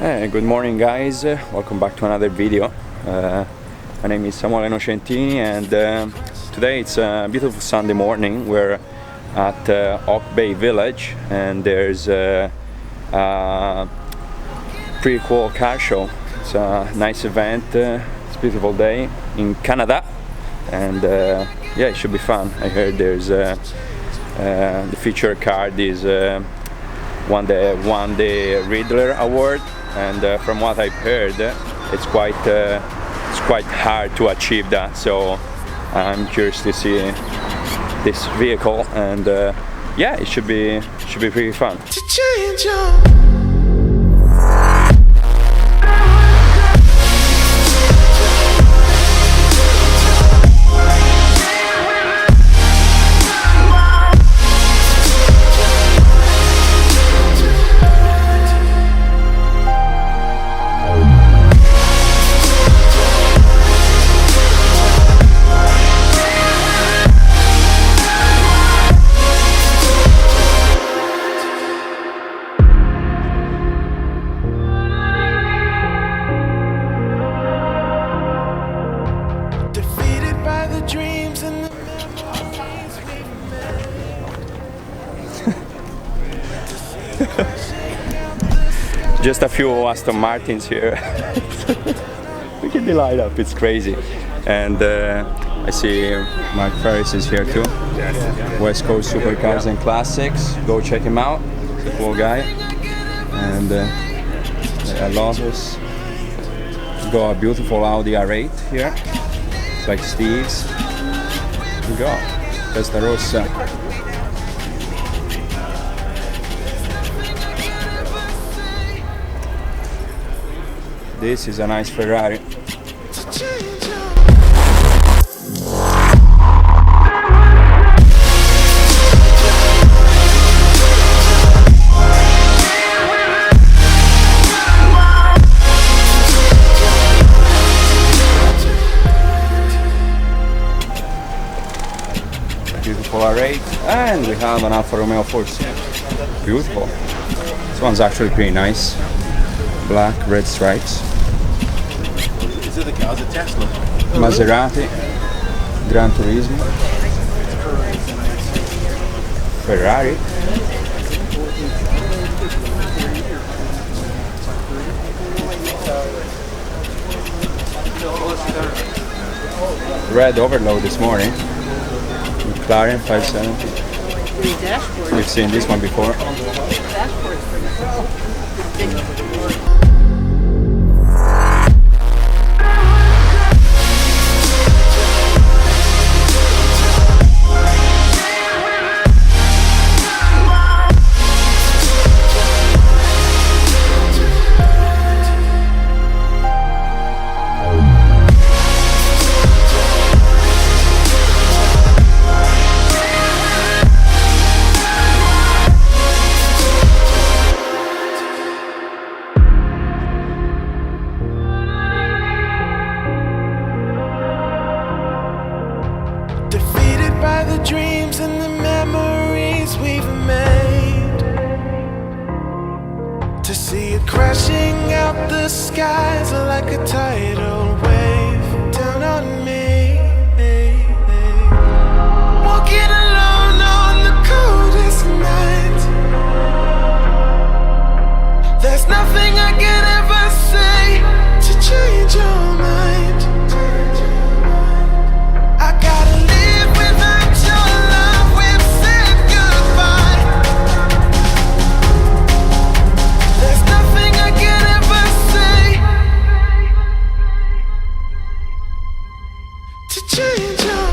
Hey, good morning guys, welcome back to another video. My name is Samuele Innocentini and today it's a beautiful Sunday morning. We're at Oak Bay Village and there's a pretty cool car show. It's a nice event, it's a beautiful day in Canada and yeah, it should be fun. I heard there's the featured car is won the Ridler Award, and from what I've heard, it's quite hard to achieve that. So I'm curious to see this vehicle, and yeah, it should be pretty fun. Just a few Aston Martins here. We can be light up, it's crazy. And I see Mark Ferris is here too. West Coast Supercars and Classics. Go check him out. He's a cool guy. And I love this. Got a beautiful Audi R8 here. It's like Steve's. Here we go. Testarossa. This is a nice Ferrari. Beautiful R8, and we have an Alfa Romeo Force. Beautiful. This one's actually pretty nice. Black, red stripes. Is it a Tesla? Maserati Granturismo. Ferrari. Red overload this morning. McLaren 570. We've seen this one before. Dreams and the memories we've made, to see it crashing out the skies like a tidal wave down on me. Walking alone on the coldest night, there's nothing I can ever say to change your mind. I gotta live without your love, we've said goodbye. There's nothing I can ever say to change your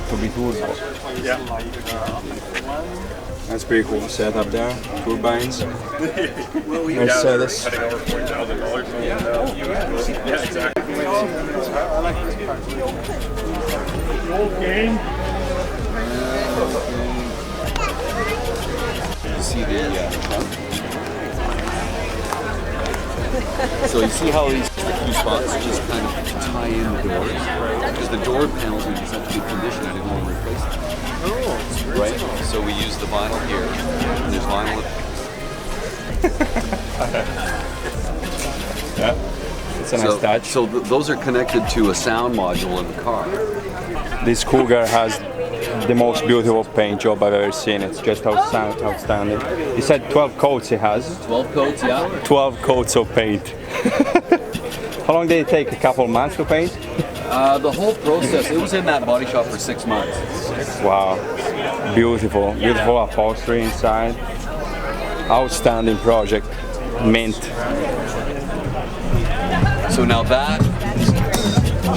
to be turbo. Yeah. That's pretty cool setup there. Turbines. Mercedes. Yeah, exactly. Okay. See the trunk. So you see how these few spots just kind of tie in the doors? Because the door panels are in such good condition, I didn't want to replace them. Oh, right? So we use the vinyl here, and there's vinyl. Yeah, it's a nice touch. So those are connected to a sound module in the car. This Cougar has the most beautiful paint job I've ever seen. It's just outstanding. He said 12 coats he has. 12 coats, yeah. 12 coats of paint. How long did it take? A couple months to paint? The whole process, it was in that body shop for 6 months. Wow. Beautiful. Beautiful upholstery inside. Outstanding project. Mint. So now that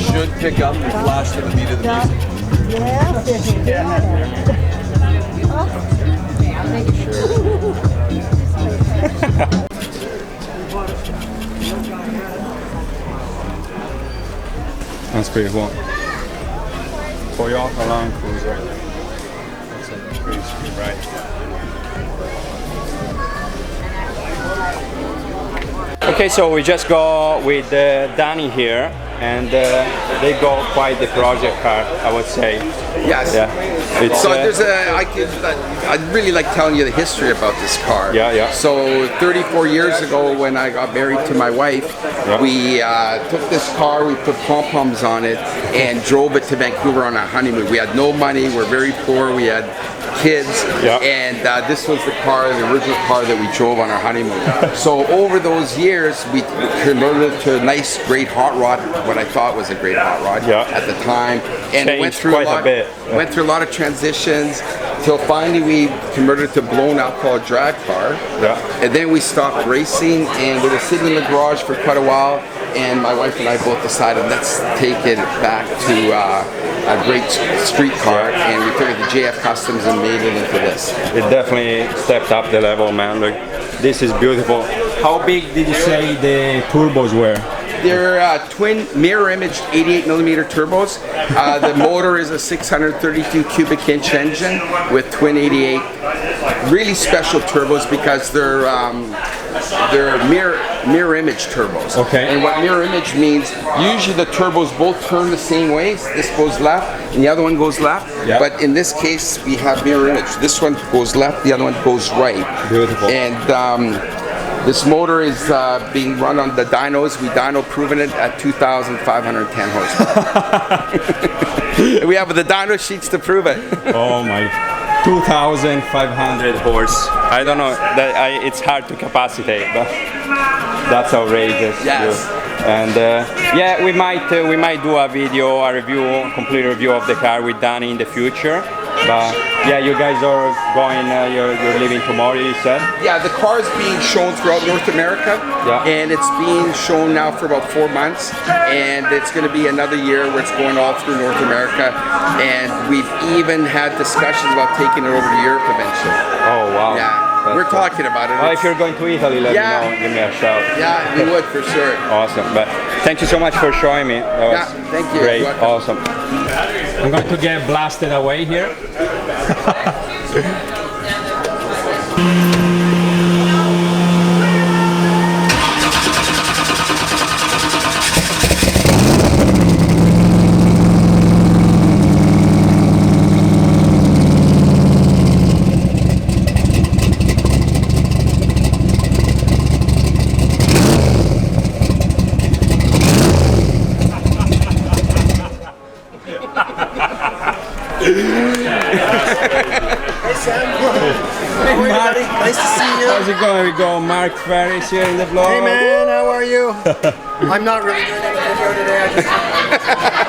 should pick up and flash to the beat of the music. That's pretty cool. Toyota Land Cruiser. That's a pretty sweet ride. Okay, so we just go with Danny here, and they go quite the project car, I would say. Yes. Yeah. It's, So I'd really like telling you the history about this car. Yeah, yeah. So 34 years ago, when I got married to my wife, we took this car, we put pom-poms on it, and drove it to Vancouver on our honeymoon. We had no money, we're very poor, we had kids, and this was the car, the original car that we drove on our honeymoon. So over those years, we converted it to a nice, great hot rod, what I thought was a great hot rod at the time, and it went through went through a lot of transitions till finally we converted it to blown alcohol drag car. And then we stopped racing, and we were sitting in the garage for quite a while, and my wife and I both decided let's take it back to a great street car, and we took it to JF Kustoms and made it into this. It definitely stepped up the level, man. Look, this is beautiful. How big did you say the turbos were? They're twin mirror image 88mm turbos. The motor is a 632 cubic inch engine with twin 88. Really special turbos because they're mirror image turbos. Okay. And what mirror image means, usually the turbos both turn the same way. This goes left and the other one goes left. Yeah. But in this case, we have mirror image. This one goes left, the other one goes right. Beautiful. And this motor is being run on the dynos. We dyno proven it at 2,510 horsepower. We have the dyno sheets to prove it. Oh my, 2,500 horse. I don't know, it's hard to capacitate, but that's outrageous. Yes. And yeah, we might do a video, a review, complete review of the car with Danny in the future. But yeah, you guys are going, you're leaving tomorrow, you said? Yeah, the car is being shown throughout North America, and it's being shown now for about 4 months, and it's going to be another year where it's going all through North America, and we've even had discussions about taking it over to Europe eventually. Oh wow. Yeah, we're talking about it. Well, if you're going to Italy, let me know, give me a shout. Yeah, we would for sure. Awesome, but thank you so much for showing me. That was thank you. Great, awesome. I'm going to get blasted away here. Nice to see you. How's it going? We go Mark Ferris here in the vlog. Hey man, how are you? I'm not really doing any video today.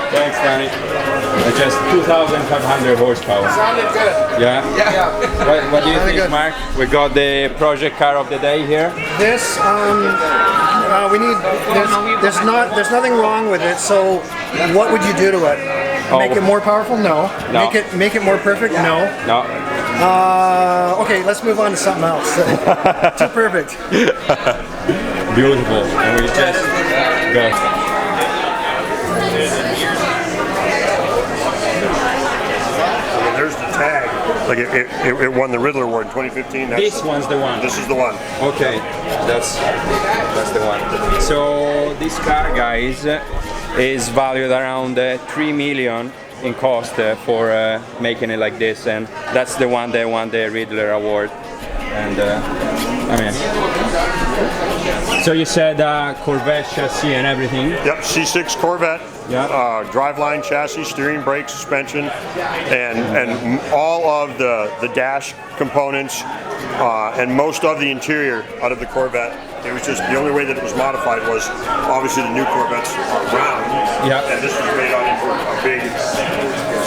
Thanks, Danny. It's just 2,500 horsepower. Sounded good. Yeah? Yeah. What do you think, good. Mark? We got the project car of the day here. This, we need. There's nothing wrong with it. So, what would you do to it? Make it more powerful? No. No. Make it more perfect? No. No. Okay, let's move on to something else. Too perfect. Beautiful. And we just go. There's the tag. Like it won the Ridler Award in 2015. This one's the one. This is the one. Okay, that's the one. So this car, guys, is valued around 3 million in cost for making it like this, and that's the one that won the Ridler Award. And I mean, so you said Corvette chassis and everything? Yep, C6 Corvette. Yeah. Driveline, chassis, steering, brake, suspension, and all of the dash components and most of the interior out of the Corvette. It was just the only way that it was modified was obviously the new Corvettes are round, and this was made out of a big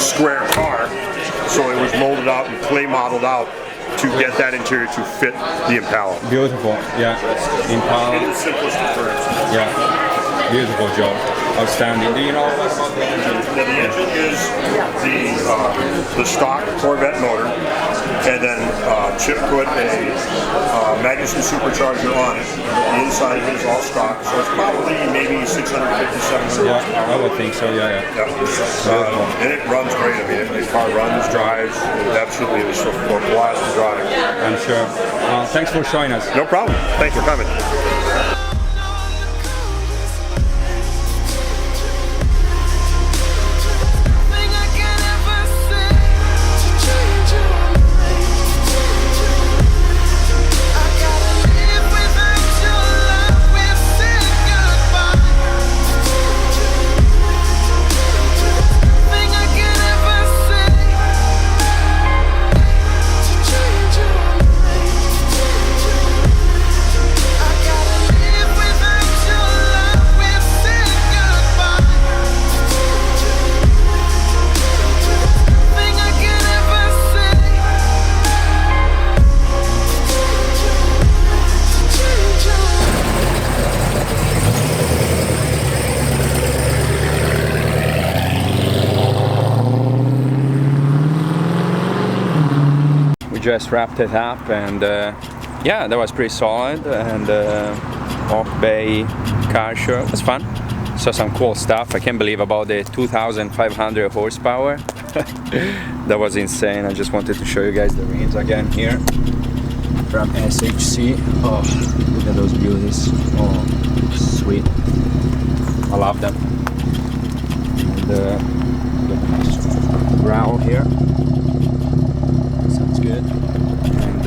square car, so it was molded out and clay modeled out to get that interior to fit the Impala. Beautiful, yeah. Impala. In its simplest of terms. Yeah, beautiful job. Outstanding. Do you know what about the engine? The engine is the stock Corvette motor, and then Chip put a Magnuson supercharger on it. The inside of it is all stock, so it's probably maybe 650, 700. Yeah, I would think so. Yeah. And it runs great. I mean, the car runs, drives. Absolutely, it's a blast to drive. I'm sure. Thanks for showing us. No problem. Thanks for coming. just wrapped it up, and yeah, that was pretty solid. And Oak Bay car show, it was fun. Saw some cool stuff. I can't believe about the 2,500 horsepower. That was insane. I just wanted to show you guys the rims again here from SHC. Oh, look at those beauties. Oh, sweet. I love them. And the growl here. Sounds good. And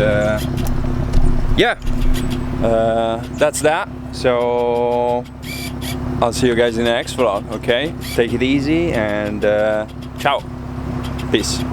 yeah, that's that. So I'll see you guys in the next vlog, okay? Take it easy and ciao. Peace.